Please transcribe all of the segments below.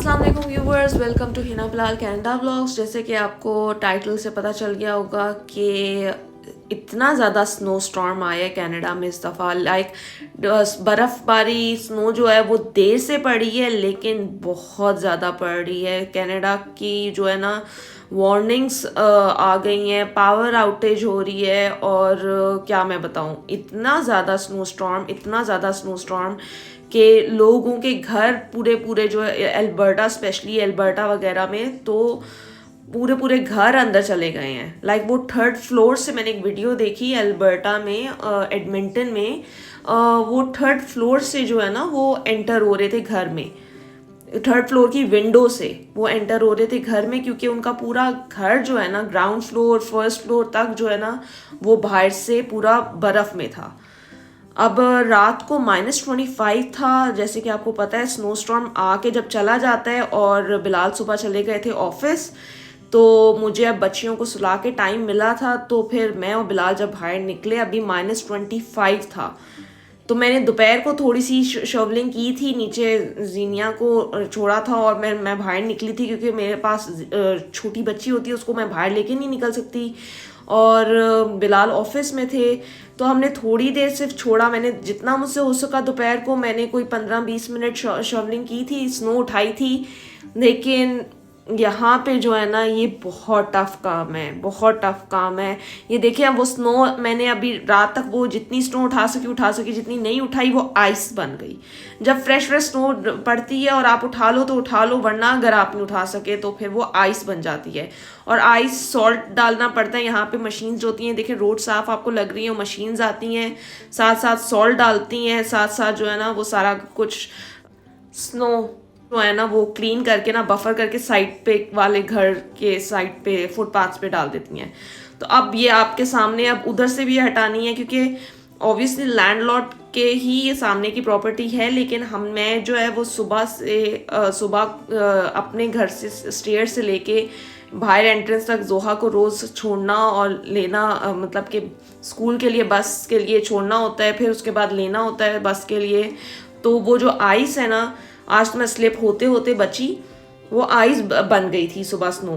अस्सलाम वालेकुम viewers, welcome to Hina Bilal Canada vlogs. जैसे कि आपको टाइटल से पता चल गया होगा कि इतना ज़्यादा स्नो स्टॉर्म आया है कनाडा में इस दफ़ा। बर्फ़बारी स्नो जो है वो देर से पड़ी है लेकिन बहुत ज़्यादा पड़ रही है। कनाडा की जो है ना वार्निंग्स आ गई हैं, पावर आउटेज हो रही है और क्या मैं बताऊं, इतना ज़्यादा स्नो स्टॉर्म कि लोगों के घर पूरे पूरे जो है एल्बर्टा, स्पेशली एल्बर्टा वगैरह में तो पूरे पूरे घर अंदर चले गए हैं। वो थर्ड फ्लोर से मैंने एक वीडियो देखी एल्बर्टा में, एडमिंटन में। वो थर्ड फ्लोर से जो है ना वो एंटर हो रहे थे घर में, थर्ड फ्लोर की विंडो से वो एंटर हो रहे थे घर में, क्योंकि उनका पूरा घर जो है ना ग्राउंड फ्लोर फर्स्ट फ्लोर तक जो है ना वो बाहर से पूरा बर्फ में था। अब रात को -25 था। जैसे कि आपको पता है स्नो स्टॉर्म आके जब चला जाता है, और बिलाल सुबह चले गए थे ऑफिस, तो मुझे अब बच्चियों को सुला के टाइम मिला था, तो फिर मैं और बिलाल जब बाहर निकले अभी -25 था। तो मैंने दोपहर को थोड़ी सी शवलिंग की थी, नीचे जीनिया को छोड़ा था और मैं बाहर निकली थी, क्योंकि मेरे पास छोटी बच्ची होती है, उसको मैं बाहर लेके नहीं निकल सकती, और बिलाल ऑफिस में थे। तो हमने थोड़ी देर सिर्फ छोड़ा, मैंने जितना मुझसे हो सका दोपहर को मैंने कोई 15-20 मिनट शवलिंग की थी, स्नो उठाई थी। लेकिन यहाँ पे जो है ना ये बहुत टफ काम है, बहुत टफ काम है। ये देखिए, अब वो स्नो मैंने अभी रात तक वो जितनी स्नो उठा सकी, जितनी नहीं उठाई वो आइस बन गई। जब फ्रेश स्नो पड़ती है और आप उठा लो तो उठा लो, वरना अगर आप नहीं उठा सके तो फिर वो आइस बन जाती है। और आइस सॉल्ट डालना पड़ता है। यहाँ पे मशीन्स होती हैं, देखिए रोड साफ आपको लग रही है, मशीन्स आती हैं, साथ साथ सॉल्ट डालती हैं, साथ साथ जो है ना वो सारा कुछ स्नो जो है ना वो क्लीन करके ना बफर करके साइड पे वाले घर के साइड पे फुटपाथ पे डाल देती हैं। तो अब ये आपके सामने, अब उधर से भी हटानी है, क्योंकि ऑब्वियसली लैंडलॉर्ड के ही ये सामने की प्रॉपर्टी है। लेकिन मैं जो है वो सुबह अपने घर से स्टेयर से लेके बाहर एंट्रेंस तक जोहा को रोज़ छोड़ना और लेना, मतलब कि स्कूल के लिए बस के लिए छोड़ना होता है, फिर उसके बाद लेना होता है बस के लिए। तो वो जो आइस है ना, आज तो मैं स्लिप होते होते बची, वो आइस बन गई थी सुबह स्नो।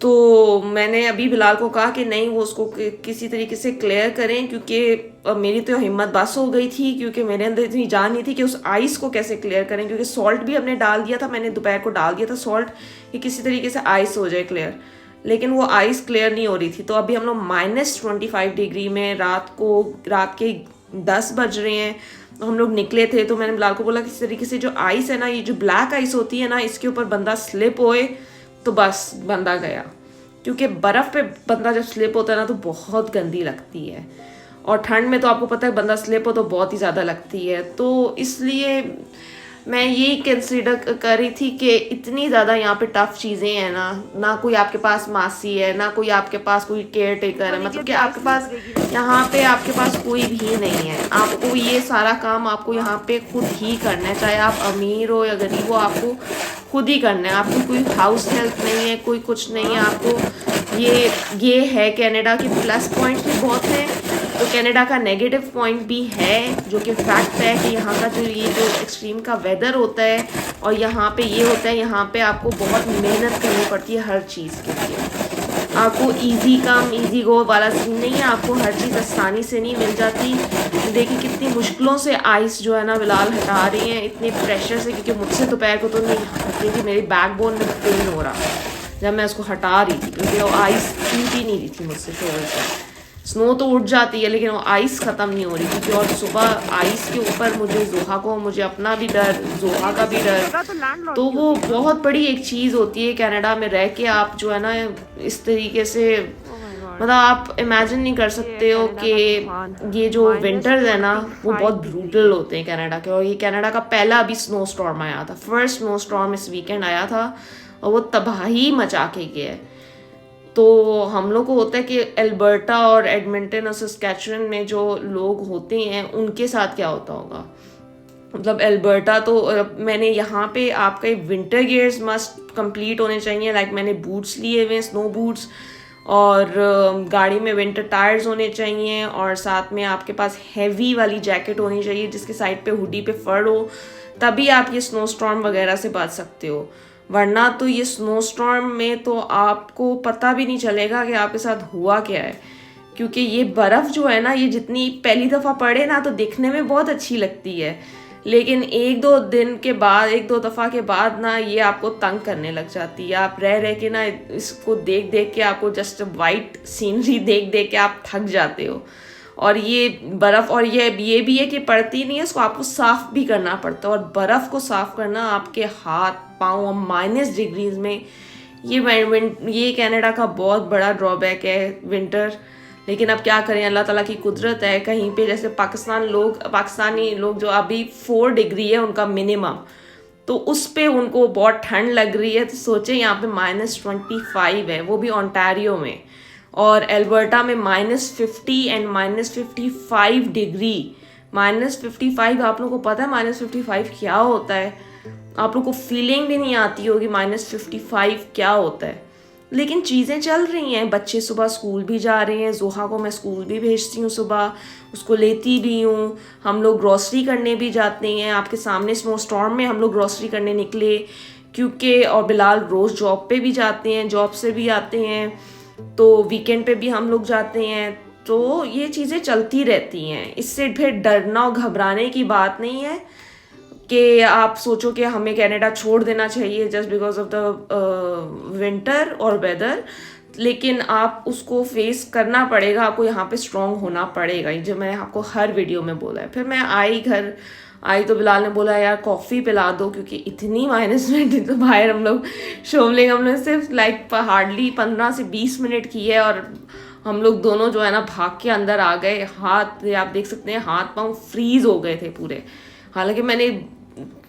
तो मैंने अभी बिलाल को कहा कि नहीं, वो उसको किसी तरीके से क्लियर करें, क्योंकि मेरी तो हिम्मत बस हो गई थी, क्योंकि मेरे अंदर इतनी जान नहीं थी कि उस आइस को कैसे क्लियर करें, क्योंकि सॉल्ट भी हमने डाल दिया था, मैंने दोपहर को डाल दिया था सॉल्ट, कि किसी तरीके से आइस हो जाए क्लियर। लेकिन वो आइस क्लियर नहीं हो रही थी। तो अभी हम लोग -25 डिग्री में रात के 10 बज रहे हैं, हम लोग निकले थे। तो मैंने बिलाल को बोला किसी तरीके से जो आइस है ना, ये जो ब्लैक आइस होती है ना, इसके ऊपर बंदा स्लिप होए तो बस बंदा गया, क्योंकि बर्फ़ पे बंदा जब स्लिप होता है ना तो बहुत गंदी लगती है, और ठंड में तो आपको पता है बंदा स्लिप हो तो बहुत ही ज़्यादा लगती है। तो इसलिए मैं यही कंसिडर कर रही थी कि इतनी ज़्यादा यहाँ पे टफ चीज़ें हैं ना कोई आपके पास मासी है, ना कोई आपके पास कोई केयर टेकर है, मतलब कि आपके पास यहाँ पे आपके पास कोई भी नहीं है। आपको ये सारा काम आपको यहाँ पे खुद ही करना है, चाहे आप अमीर हो या गरीब हो, आपको खुद ही करना है। आपको कोई हाउस हेल्प नहीं है, कोई कुछ नहीं है आपको। ये है कनाडा के प्लस पॉइंट्स भी बहुत हैं, तो कनाडा का नेगेटिव पॉइंट भी है, जो कि फैक्ट है कि यहाँ का जो एक्सट्रीम का वेदर होता है, और यहाँ पे ये होता है, यहाँ पे आपको बहुत मेहनत करनी पड़ती है हर चीज़ के लिए। आपको इजी काम इजी गो वाला सीन नहीं है, आपको हर चीज़ आसानी से नहीं मिल जाती। देखिए कितनी मुश्किलों से आइस जो है ना बिलाल हटा रही हैं, इतने प्रेशर से, क्योंकि मुझसे दोपहर को तो नहीं हटती थी, मेरी बैकबोन में पेन हो रहा जब मैं उसको हटा रही थी, क्योंकि वो आइस टूट ही नहीं रही थी मुझसे शोर से। स्नो तो उठ जाती है लेकिन वो आइस ख़त्म नहीं हो रही थी। और सुबह आइस के ऊपर मुझे अपना भी डर, जोहा का भी डर। तो वो बहुत बड़ी एक चीज़ होती है कनाडा में रह के, आप जो है ना इस तरीके से, मतलब आप इमेजिन नहीं कर सकते हो कि ये जो विंटर्स है ना वो बहुत ब्रूटल होते हैं कनाडा के। और ये कनाडा का पहला अभी स्नो स्टॉर्म आया था, फर्स्ट स्नो स्टॉर्म इस वीकेंड आया था, और वो तबाही मचा के गया है। तो हम लोग को होता है कि एल्बर्टा और एडमिंटन और सस्कैचुअन में जो लोग होते हैं उनके साथ क्या होता होगा। मतलब एल्बर्टा तो मैंने यहाँ पे आपके विंटर गियर्स मस्ट कंप्लीट होने चाहिए, मैंने बूट्स लिए हुए हैं, स्नो बूट्स, और गाड़ी में विंटर टायर्स होने चाहिए, और साथ में आपके पास हैवी वाली जैकेट होनी चाहिए जिसके साइड पे हुडी पे फर हो, तभी आप ये स्नो स्टॉर्म वगैरह से बच सकते हो, वरना तो ये स्नो स्टॉर्म में तो आपको पता भी नहीं चलेगा कि आपके साथ हुआ क्या है। क्योंकि ये बर्फ़ जो है ना, ये जितनी पहली दफ़ा पड़े ना तो दिखने में बहुत अच्छी लगती है, लेकिन एक दो दिन के बाद, एक दो दफ़ा के बाद ना ये आपको तंग करने लग जाती है। आप रह रह के ना इसको देख देख के, आपको जस्ट वाइट सीनरी देख देख के आप थक जाते हो। और ये बर्फ़, और ये भी है कि पड़ती नहीं है, इसको आपको साफ़ भी करना पड़ता है। और बर्फ़ को साफ़ करना आपके हाथ पाँव माइनस डिग्रीज में, ये कनाडा का बहुत बड़ा ड्रॉबैक है विंटर। लेकिन अब क्या करें, अल्लाह ताला की कुदरत है। कहीं पे जैसे पाकिस्तानी लोग जो अभी 4 डिग्री है उनका मिनिमम, तो उस पे उनको बहुत ठंड लग रही है। तो सोचें यहाँ पे -25 है, वो भी ओंटारियो में, और एल्बर्टा में -50 एंड -55 डिग्री। -55, आप लोगों को पता है -55 क्या होता है? आप लोग को फीलिंग भी नहीं आती होगी -55 क्या होता है। लेकिन चीज़ें चल रही हैं, बच्चे सुबह स्कूल भी जा रहे हैं, जोहा को मैं स्कूल भी भेजती हूँ सुबह, उसको लेती भी हूँ। हम लोग ग्रॉसरी करने भी जाते हैं, आपके सामने स्नो स्टॉर्म में हम लोग ग्रॉसरी करने निकले, क्योंकि और बिलाल रोज़ जॉब पे भी जाते हैं, जॉब से भी आते हैं, तो वीकेंड पे भी हम लोग जाते हैं। तो ये चीज़ें चलती रहती हैं, इससे फिर डरना और घबराने की बात नहीं है कि आप सोचो कि हमें कनाडा छोड़ देना चाहिए just because of the winter और वेदर। लेकिन आप उसको फेस करना पड़ेगा, आपको यहाँ पे स्ट्रॉन्ग होना पड़ेगा, जो मैंने आपको हर वीडियो में बोला है। फिर मैं घर आई तो बिलाल ने बोला यार कॉफ़ी पिला दो, क्योंकि इतनी माइनस में थी। तो बाहर हम लोग शोवलिंग, हम लोग सिर्फ लाइक हार्डली 15 से 20 मिनट की है, और हम लोग दोनों जो है ना भाग के अंदर आ गए। हाथ आप देख सकते हैं, हाथ पाँव फ्रीज हो गए थे पूरे। हालांकि मैंने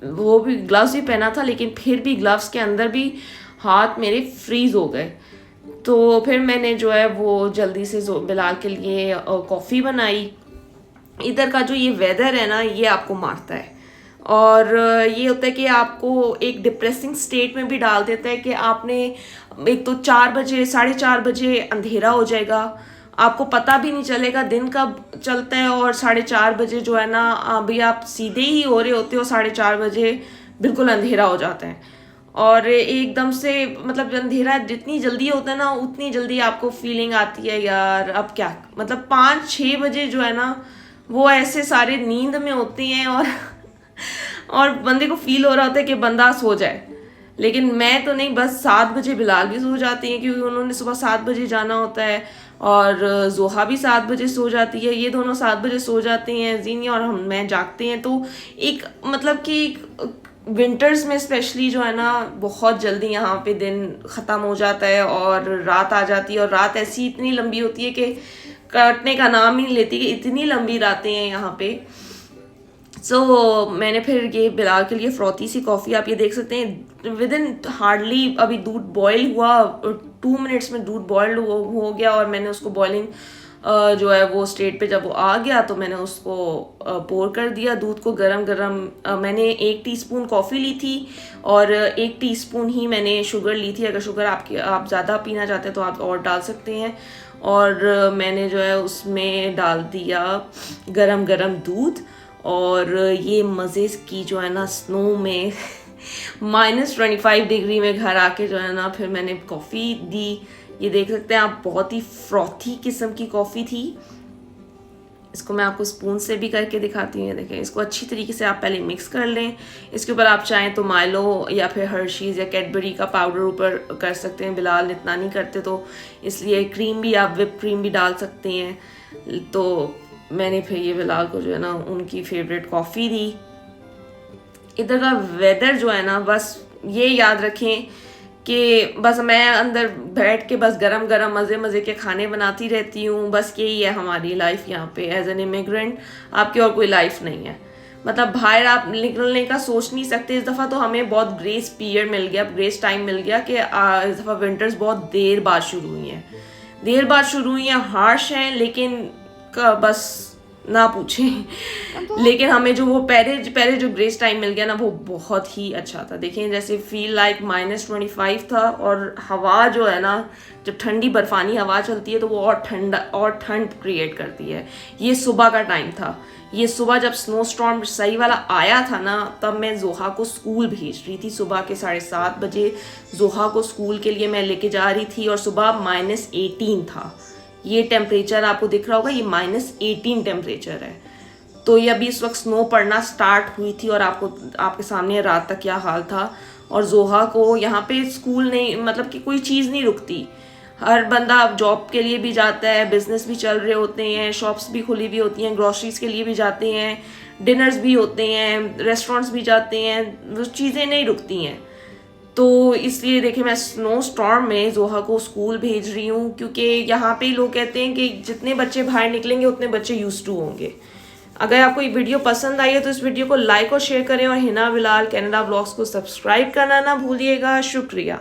वो भी ग्लव्स भी पहना था, लेकिन फिर भी ग्लव्स के अंदर भी हाथ मेरे फ्रीज हो गए। तो फिर मैंने जो है वो जल्दी से बिलाल के लिए कॉफ़ी बनाई। इधर का जो ये वेदर है ना, ये आपको मारता है, और ये होता है कि आपको एक डिप्रेसिंग स्टेट में भी डाल देता है कि आपने एक तो 4 बजे 4:30 बजे अंधेरा हो जाएगा, आपको पता भी नहीं चलेगा दिन कब चलता है, और 4:30 बजे जो है ना, अभी आप सीधे ही हो रहे होते हो, 4:30 बजे बिल्कुल अंधेरा हो जाता है। और एकदम से मतलब अंधेरा जितनी जल्दी होता है ना, उतनी जल्दी आपको फीलिंग आती है यार अब क्या, मतलब 5-6 बजे जो है ना, वो ऐसे सारे नींद में होते हैं, और बंदे को फील हो रहा होता है कि बंदा सो जाए। लेकिन मैं तो नहीं, बस 7 बजे बिलाल भी सो जाती हैं, क्योंकि उन्होंने सुबह 7 बजे जाना होता है, और जोहा भी 7 बजे सो जाती है। ये दोनों 7 बजे सो जाते हैं, जीनी और मैं जागते हैं। तो एक मतलब कि विंटर्स में स्पेशली जो है ना, बहुत जल्दी यहाँ पे दिन ख़त्म हो जाता है और रात आ जाती है, और रात ऐसी इतनी लंबी होती है कि कटने का नाम ही नहीं लेती, कि इतनी लंबी रातें हैं यहाँ पे। मैंने फिर ये बिलाल के लिए फ्रॉथी सी कॉफ़ी, आप ये देख सकते हैं, विद इन हार्डली अभी दूध बॉयल हुआ, 2 मिनट्स में दूध बॉयल्ड हो गया, और मैंने उसको बॉइलिंग जो है वो स्टेट पे जब वो आ गया तो मैंने उसको पोर कर दिया दूध को गरम गरम। मैंने 1 टीस्पून कॉफ़ी ली थी, और 1 टीस्पून ही मैंने शुगर ली थी। अगर शुगर आप ज़्यादा पीना चाहते हैं तो आप और डाल सकते हैं। और मैंने जो है उसमें डाल दिया गरम गरम दूध, और ये मज़े की जो है ना स्नो में -25 डिग्री में घर आके जो है ना, फिर मैंने कॉफ़ी दी। ये देख सकते हैं आप, बहुत ही फ्रॉथी किस्म की कॉफ़ी थी। इसको मैं आपको स्पून से भी करके दिखाती हूँ। देखें, इसको अच्छी तरीके से आप पहले मिक्स कर लें। इसके ऊपर आप चाहें तो माइलो या फिर हर्शीज़ या कैडबरी का पाउडर ऊपर कर सकते हैं। बिलाल इतना नहीं करते, तो इसलिए क्रीम भी, आप विप क्रीम भी डाल सकते हैं। तो मैंने फिर ये बिलाल को जो है ना उनकी फेवरेट कॉफ़ी दी। इधर का वेदर जो है ना, बस ये याद रखें कि बस मैं अंदर बैठ के बस गरम गरम मज़े मज़े के खाने बनाती रहती हूँ। बस यही है हमारी लाइफ यहाँ पे एज एन इमिग्रेंट। आपकी और कोई लाइफ नहीं है, मतलब बाहर आप निकलने का सोच नहीं सकते। इस दफ़ा तो हमें बहुत ग्रेस पीरियड मिल गया, ग्रेस टाइम मिल गया कि इस दफ़ा विंटर्स बहुत देर बाद शुरू हुई हैं, हार्श हैं, लेकिन बस ना पूछें। लेकिन हमें जो वो पहले जो ग्रेस टाइम मिल गया ना वो बहुत ही अच्छा था। देखें जैसे फील लाइक -25 था, और हवा जो है ना, जब ठंडी बर्फानी हवा चलती है तो वो और ठंड क्रिएट करती है। ये सुबह का टाइम था, ये सुबह जब स्नो स्टॉर्म सही वाला आया था ना, तब मैं जोहा को स्कूल भेज रही थी। सुबह के 7:30 बजे जोहा को स्कूल के लिए मैं लेके जा रही थी, और सुबह -18 था। ये टेम्परेचर आपको दिख रहा होगा, ये -18 टेम्परेचर है। तो ये अभी इस वक्त स्नो पड़ना स्टार्ट हुई थी, और आपके सामने रात तक क्या हाल था। और जोहा को यहाँ पे स्कूल नहीं, मतलब कि कोई चीज़ नहीं रुकती। हर बंदा जॉब के लिए भी जाता है, बिजनेस भी चल रहे होते हैं, शॉप्स भी खुली हुई होती हैं, ग्रोसरीज के लिए भी जाते हैं, डिनर्स भी होते हैं, रेस्टोरेंट्स भी जाते हैं, वो चीज़ें नहीं रुकती हैं। तो इसलिए देखिए मैं स्नो स्टॉर्म में जोहा को स्कूल भेज रही हूँ, क्योंकि यहाँ पे लोग कहते हैं कि जितने बच्चे बाहर निकलेंगे उतने बच्चे यूज्ड टू होंगे। अगर आपको ये वीडियो पसंद आई है तो इस वीडियो को लाइक और शेयर करें, और हिना बिलाल कनाडा व्लॉग्स को सब्सक्राइब करना ना भूलिएगा। शुक्रिया।